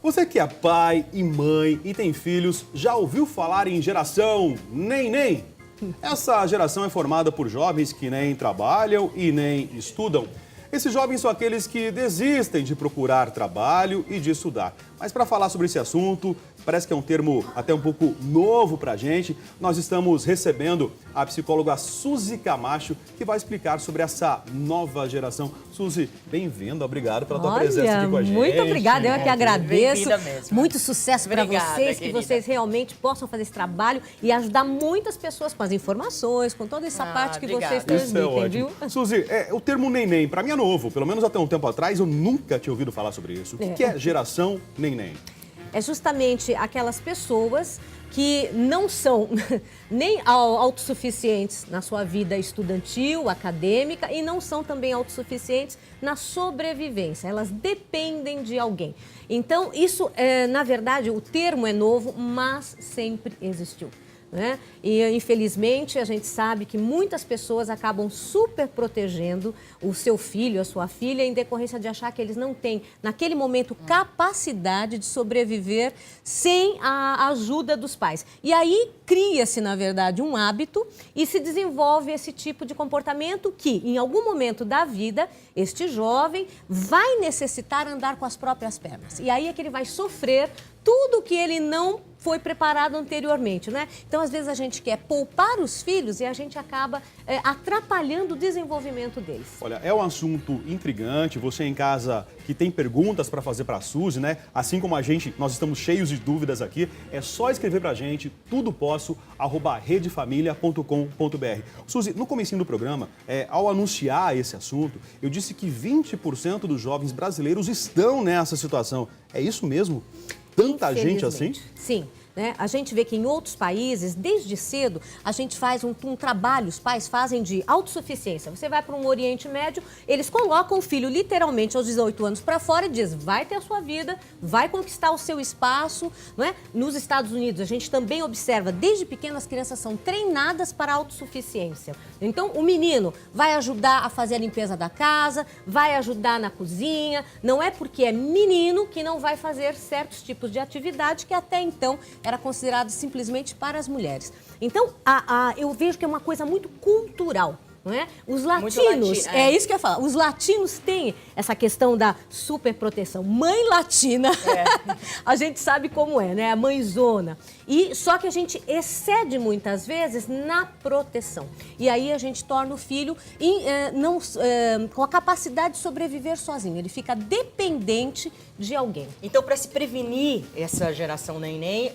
Você que é pai e mãe e tem filhos, já ouviu falar em geração neném? Essa geração é formada por jovens que nem trabalham e nem estudam. Esses jovens são aqueles que desistem de procurar trabalho e de estudar. Mas para falar sobre esse assunto, parece que é um termo até um pouco novo para a gente, nós estamos recebendo a psicóloga Suzy Camacho, que vai explicar sobre essa nova geração. Suzy, bem-vinda, obrigado pela tua presença aqui com a gente. Muito obrigada, eu é que agradeço. Mesmo. Muito sucesso para vocês, querida. que vocês realmente possam fazer esse trabalho e ajudar muitas pessoas com as informações, com toda essa parte que obrigada. vocês transmitem, viu? Suzy, o termo neném, para mim é novo, pelo menos até um tempo atrás eu nunca tinha ouvido falar sobre isso. O que é geração neném? É justamente aquelas pessoas que não são nem autossuficientes na sua vida estudantil, acadêmica e não são também autossuficientes na sobrevivência. Elas dependem de alguém. Então, isso, na verdade, o termo é novo, mas sempre existiu. Né? E, infelizmente, a gente sabe que muitas pessoas acabam super protegendo o seu filho, a sua filha, em decorrência de achar que eles não têm, naquele momento, capacidade de sobreviver sem a ajuda dos pais. E aí cria-se, na verdade, um hábito e se desenvolve esse tipo de comportamento que, em algum momento da vida, este jovem vai necessitar andar com as próprias pernas. E aí é que ele vai sofrer tudo que ele não foi preparado anteriormente, né? Então, às vezes, a gente quer poupar os filhos e a gente acaba atrapalhando o desenvolvimento deles. Olha, é um assunto intrigante. Você em casa que tem perguntas para fazer para a Suzy, né? Assim como a gente, nós estamos cheios de dúvidas aqui. É só escrever para a gente, tudoposso@redefamilia.com.br. Suzy, no comecinho do programa, ao anunciar esse assunto, eu disse que 20% dos jovens brasileiros estão nessa situação. É isso mesmo? Tanta gente assim? Sim. Né? A gente vê que em outros países, desde cedo, a gente faz um trabalho, os pais fazem de autossuficiência. Você vai para um Oriente Médio, eles colocam o filho literalmente aos 18 anos para fora e diz, vai ter a sua vida, vai conquistar o seu espaço. Não é? Nos Estados Unidos, a gente também observa, desde pequenas as crianças são treinadas para a autossuficiência. Então, o menino vai ajudar a fazer a limpeza da casa, vai ajudar na cozinha, não é porque é menino que não vai fazer certos tipos de atividade que até então era considerado simplesmente para as mulheres. Então, eu vejo que é uma coisa muito cultural. Não é? Os latinos, é isso que eu ia falar, os latinos têm essa questão da superproteção. Mãe latina, a gente sabe como é, né? A mãezona. E só que a gente excede muitas vezes na proteção. E aí a gente torna o filho com a capacidade de sobreviver sozinho. Ele fica dependente de alguém. Então, para se prevenir essa geração neném,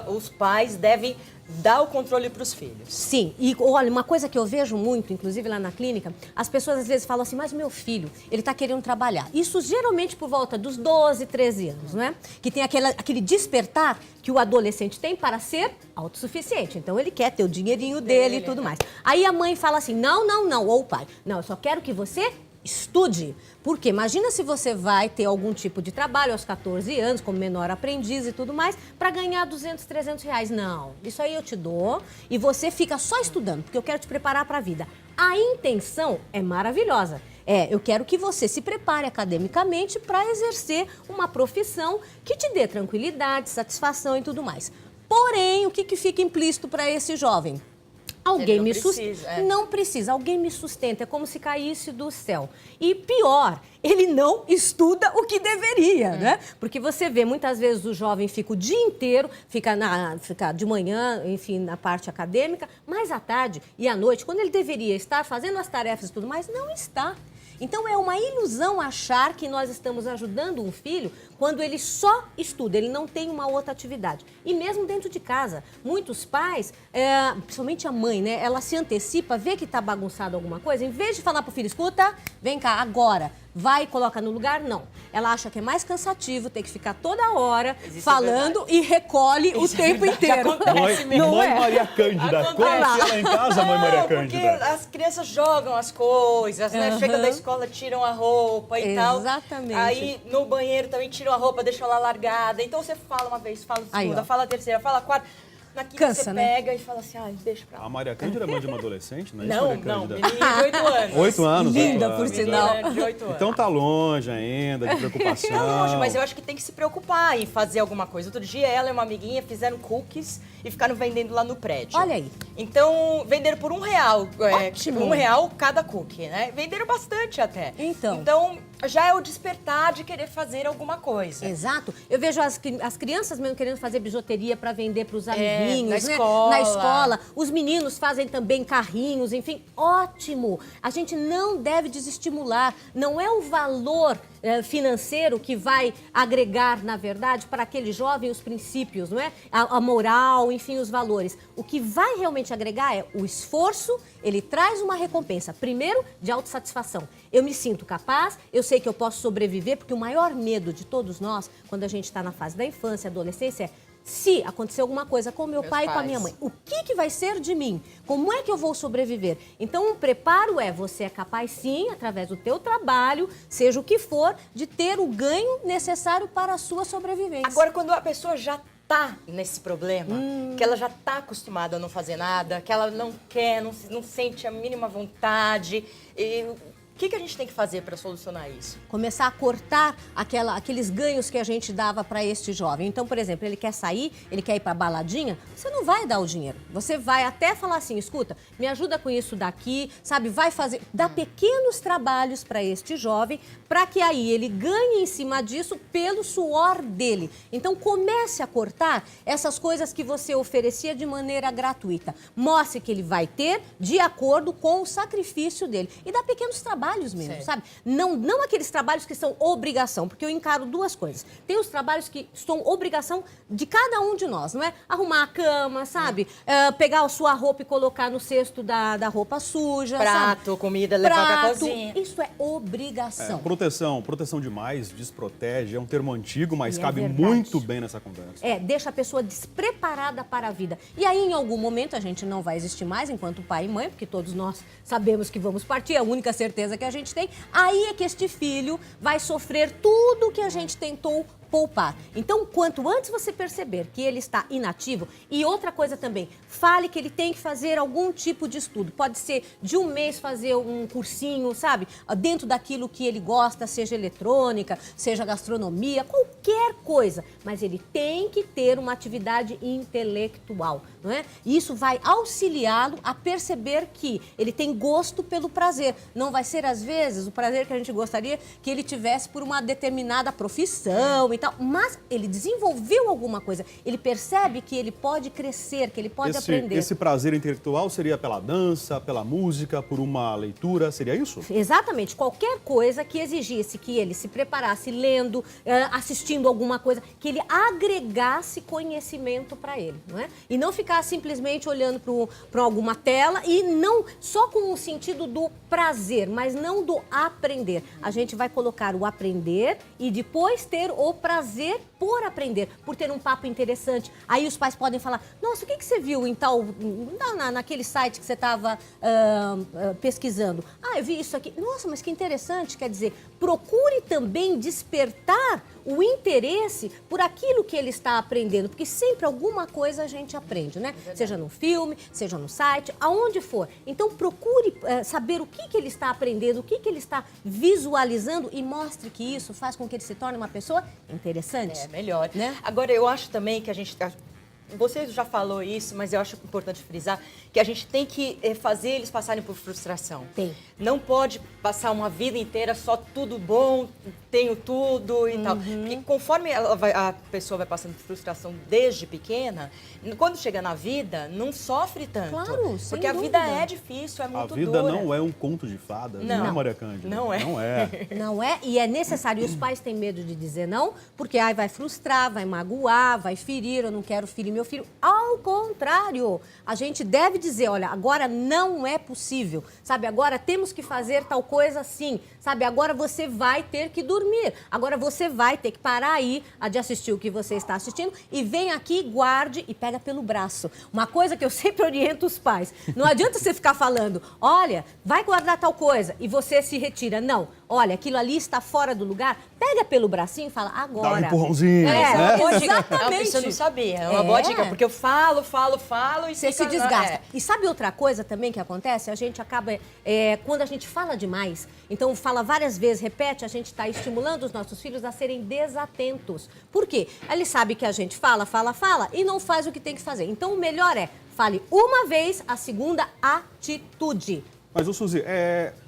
os pais devem dar o controle para os filhos. Sim, e olha, uma coisa que eu vejo muito, inclusive lá na clínica, as pessoas às vezes falam assim, mas meu filho, ele está querendo trabalhar. Isso geralmente por volta dos 12, 13 anos, né? Que tem aquele despertar que o adolescente tem para ser autossuficiente. Então ele quer ter o dinheirinho dele e tudo mais. Aí a mãe fala assim, não, ou o pai, não, eu só quero que você estude. Porque imagina se você vai ter algum tipo de trabalho aos 14 anos, como menor aprendiz e tudo mais, para ganhar 200, 300 reais. Não, isso aí eu te dou e você fica só estudando, porque eu quero te preparar para a vida. A intenção é maravilhosa. Eu quero que você se prepare academicamente para exercer uma profissão que te dê tranquilidade, satisfação e tudo mais. Porém, o que fica implícito para esse jovem? Alguém me sustenta. Não precisa, alguém me sustenta. É como se caísse do céu. E pior, ele não estuda o que deveria, né? Porque você vê, muitas vezes o jovem fica o dia inteiro, fica de manhã, enfim, na parte acadêmica, mas à tarde e à noite, quando ele deveria estar fazendo as tarefas e tudo mais, não está. Então, é uma ilusão achar que nós estamos ajudando um filho quando ele só estuda, ele não tem uma outra atividade. E mesmo dentro de casa, muitos pais, principalmente a mãe, né, ela se antecipa, vê que está bagunçado alguma coisa, em vez de falar para o filho, escuta, vem cá, agora, vai e coloca no lugar, não. Ela acha que é mais cansativo ter que ficar toda hora falando e recolhe o tempo inteiro. Mãe Maria Cândida, como é que ela em casa, Mãe Maria Cândida? Porque as crianças jogam as coisas, né? Chegam da escola, tiram a roupa e tal. Exatamente. Aí no banheiro também tiram a roupa, deixam lá largada. Então você fala uma vez, fala a segunda, fala a terceira, fala a quarta. Na quinta Cansa, você né? pega e fala assim, deixa pra lá. A Maria Cândida é mãe de uma adolescente, não é isso, Não, Maria não, Cândida? menininha de 8 anos. 8 anos. Linda, 8 por anos. sinal. Menina de 8 anos. Então tá longe ainda de preocupação. Não, longe, mas eu acho que tem que se preocupar em fazer alguma coisa. Outro dia, ela e uma amiguinha fizeram cookies e ficaram vendendo lá no prédio. Olha aí. Então, venderam por R$1. Ótimo. R$1 cada cookie, né? Venderam bastante até. Então, já é o despertar de querer fazer alguma coisa. Exato. Eu vejo as crianças mesmo querendo fazer bijuteria para vender para os amiguinhos, na né? escola. Na escola. Os meninos fazem também carrinhos, enfim, ótimo. A gente não deve desestimular. Não é o valor financeiro que vai agregar, na verdade, para aquele jovem os princípios, não é? A moral, enfim, os valores. O que vai realmente agregar é o esforço, ele traz uma recompensa. Primeiro, de autossatisfação. Eu me sinto capaz, eu sei que eu posso sobreviver, porque o maior medo de todos nós, quando a gente está na fase da infância, adolescência, é se acontecer alguma coisa com meu pai e com a minha mãe, o que vai ser de mim? Como é que eu vou sobreviver? Então, um preparo você é capaz sim, através do teu trabalho, seja o que for, de ter o ganho necessário para a sua sobrevivência. Agora, quando a pessoa já tá nesse problema, que ela já tá acostumada a não fazer nada, que ela não quer, não sente a mínima vontade, o que a gente tem que fazer para solucionar isso? Começar a cortar aqueles ganhos que a gente dava para este jovem. Então, por exemplo, ele quer sair, ele quer ir para baladinha, você não vai dar o dinheiro. Você vai até falar assim, escuta, me ajuda com isso daqui, sabe? Vai fazer, dá pequenos trabalhos para este jovem, para que aí ele ganhe em cima disso pelo suor dele. Então, comece a cortar essas coisas que você oferecia de maneira gratuita. Mostre que ele vai ter de acordo com o sacrifício dele. E dá pequenos trabalhos mesmo, certo, sabe? Não aqueles trabalhos que são obrigação, porque eu encaro duas coisas. Tem os trabalhos que são obrigação de cada um de nós, não é? Arrumar a cama, sabe? Pegar a sua roupa e colocar no cesto da roupa suja, prato, sabe? Comida, levar pra cozinha. Isso é obrigação. Proteção demais, desprotege, é um termo antigo, mas cabe verdade. Muito bem nessa conversa. Deixa a pessoa despreparada para a vida. E aí, em algum momento, a gente não vai existir mais enquanto pai e mãe, porque todos nós sabemos que vamos partir, é a única certeza que a gente tem. Aí é que este filho vai sofrer tudo que a gente tentou poupar. Então, quanto antes você perceber que ele está inativo, e outra coisa também, fale que ele tem que fazer algum tipo de estudo. Pode ser de um mês fazer um cursinho, sabe? Dentro daquilo que ele gosta, seja eletrônica, seja gastronomia, qualquer coisa. Mas ele tem que ter uma atividade intelectual, não é? Isso vai auxiliá-lo a perceber que ele tem gosto pelo prazer. Não vai ser, às vezes, o prazer que a gente gostaria que ele tivesse por uma determinada profissão e tal, mas ele desenvolveu alguma coisa. Ele percebe que ele pode crescer, que ele pode aprender. Esse prazer intelectual seria pela dança, pela música, por uma leitura, seria isso? Exatamente. Qualquer coisa que exigisse que ele se preparasse lendo, assistindo alguma coisa, que ele agregasse conhecimento para ele, não é? E não ficar simplesmente olhando para alguma tela e não só com o sentido do prazer, mas não do aprender. A gente vai colocar o aprender e depois ter o prazer por aprender, por ter um papo interessante. Aí os pais podem falar, nossa, o que você viu em tal, naquele site que você estava pesquisando? Ah, eu vi isso aqui. Nossa, mas que interessante. Quer dizer, procure também despertar o interesse por aquilo que ele está aprendendo, porque sempre alguma coisa a gente aprende, né? Seja no filme, seja no site, aonde for. Então procure saber o que ele está aprendendo, o que ele está visualizando e mostre que isso faz com que ele se torne uma pessoa interessante. É melhor, né? Agora, eu acho também que a gente... Você já falou isso, mas eu acho importante frisar que a gente tem que fazer eles passarem por frustração. Tem. Não pode passar uma vida inteira só tudo bom, tenho tudo e tal. Porque conforme a pessoa vai passando por frustração desde pequena, quando chega na vida, não sofre tanto. Claro, sem porque a dúvida. vida é difícil, é muito dura. A vida não é um conto de fadas, não é, Maria Cândida? Não é. Não é. Não é, e é necessário. E os pais têm medo de dizer não, porque aí vai frustrar, vai magoar, vai ferir, eu não quero ferir meu filho. Ao contrário, a gente deve dizer, olha, agora não é possível, sabe? Agora temos que fazer tal coisa assim, sabe? Agora você vai ter que dormir, agora você vai ter que parar aí de assistir o que você está assistindo e vem aqui, guarde e pega pelo braço. Uma coisa que eu sempre oriento os pais, não adianta você ficar falando, olha, vai guardar tal coisa e você se retira. Não, olha, aquilo ali está fora do lugar, pega pelo bracinho e fala, agora. Dá um empurrãozinho, né? É uma boa dica. Exatamente. Isso eu não sabia. É uma boa dica, porque eu falo e você fica... se desgasta. E sabe outra coisa também que acontece? A gente acaba, quando a gente fala demais, então fala várias vezes, repete, a gente está estimulando os nossos filhos a serem desatentos. Por quê? Ele sabe que a gente fala e não faz o que tem que fazer. Então o melhor é, fale uma vez, a segunda, atitude. Mas, Suzy,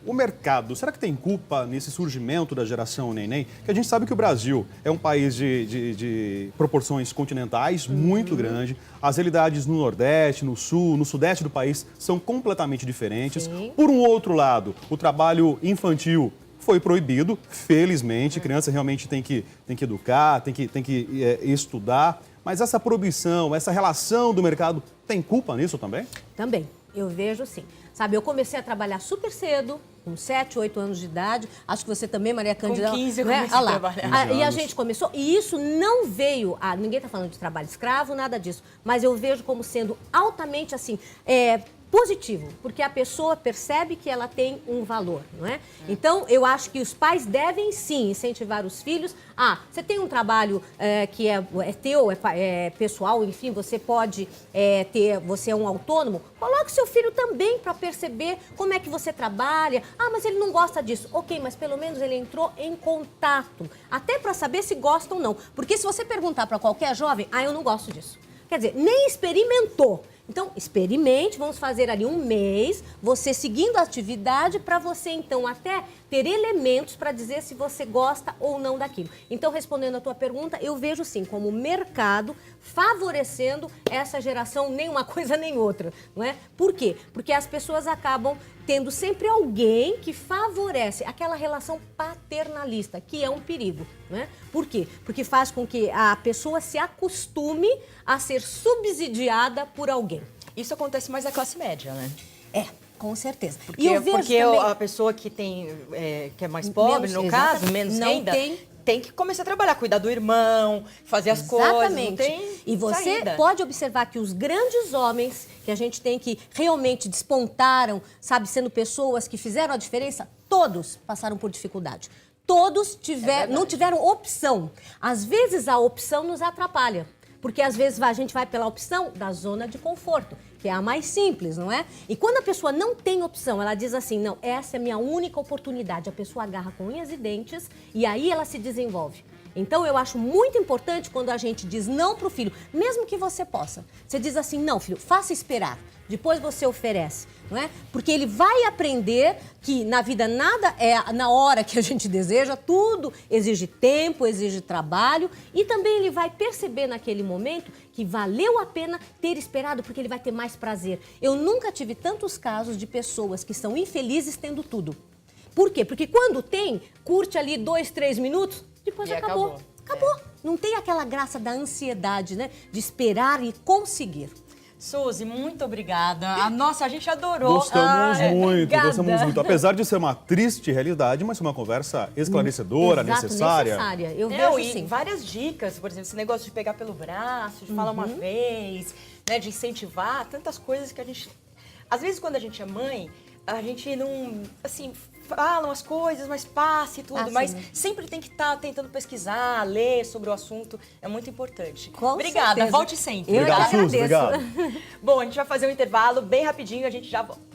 o mercado, será que tem culpa nesse surgimento da geração neném? Que a gente sabe que o Brasil é um país de proporções continentais muito grande. As realidades no Nordeste, no Sul, no Sudeste do país são completamente diferentes. Sim. Por um outro lado, o trabalho infantil foi proibido, felizmente. A criança realmente tem que educar, tem que estudar. Mas essa proibição, essa relação do mercado, tem culpa nisso também? Também, eu vejo sim. Sabe, eu comecei a trabalhar super cedo, com 7, 8 anos de idade. Acho que você também, Maria Cândida. Com 15 eu comecei a trabalhar. E a gente começou, e isso não veio, ninguém está falando de trabalho escravo, nada disso, mas eu vejo como sendo altamente, assim, positivo, porque a pessoa percebe que ela tem um valor, não é? Então, eu acho que os pais devem sim incentivar os filhos. Você tem um trabalho que é teu, é pessoal, enfim, você pode você é um autônomo, coloque seu filho também para perceber como é que você trabalha. Mas ele não gosta disso. Ok, mas pelo menos ele entrou em contato, até para saber se gosta ou não. Porque se você perguntar para qualquer jovem, eu não gosto disso. Quer dizer, nem experimentou. Então, experimente, vamos fazer ali um mês, você seguindo a atividade para você, então, até ter elementos para dizer se você gosta ou não daquilo. Então, respondendo a tua pergunta, eu vejo sim como mercado favorecendo essa geração, nem uma coisa nem outra, não é? Por quê? Porque as pessoas acabam tendo sempre alguém que favorece aquela relação paternalista, que é um perigo, não é? Por quê? Porque faz com que a pessoa se acostume a ser subsidiada por alguém. Isso acontece mais na classe média, né? Com certeza. Porque, E eu vejo porque também... a pessoa que é mais pobre, no caso, menos renda, tem que começar a trabalhar, cuidar do irmão, fazer as coisas. Não tem e você saída. Pode observar que os grandes homens que a gente tem que realmente despontaram, sabe, sendo pessoas que fizeram a diferença, todos passaram por dificuldade. Todos não tiveram opção. Às vezes a opção nos atrapalha. Porque às vezes a gente vai pela opção da zona de conforto, que é a mais simples, não é? E quando a pessoa não tem opção, ela diz assim, não, essa é a minha única oportunidade. A pessoa agarra com unhas e dentes e aí ela se desenvolve. Então, eu acho muito importante quando a gente diz não para o filho, mesmo que você possa. Você diz assim, não, filho, faça esperar. Depois você oferece, não é? Porque ele vai aprender que na vida nada é na hora que a gente deseja, tudo exige tempo, exige trabalho e também ele vai perceber naquele momento que valeu a pena ter esperado porque ele vai ter mais prazer. Eu nunca tive tantos casos de pessoas que são infelizes tendo tudo. Por quê? Porque quando tem, curte ali 2, 3 minutos, depois acabou. Acabou. Não tem aquela graça da ansiedade, né? De esperar e conseguir. Suzy, muito obrigada. A gente adorou. Gostamos muito. Apesar de ser uma triste realidade, mas uma conversa esclarecedora, necessária. Eu vejo sim. Várias dicas, por exemplo, esse negócio de pegar pelo braço, de falar uma vez, né, de incentivar, tantas coisas que a gente... Às vezes, quando a gente é mãe, a gente não, assim, falam as coisas, mas passa e tudo, mas sempre tem que estar tentando pesquisar, ler sobre o assunto, é muito importante. Obrigada, volte sempre. Eu Obrigado, agradeço. Suzy, obrigado. Bom, a gente vai fazer um intervalo bem rapidinho e a gente já volta.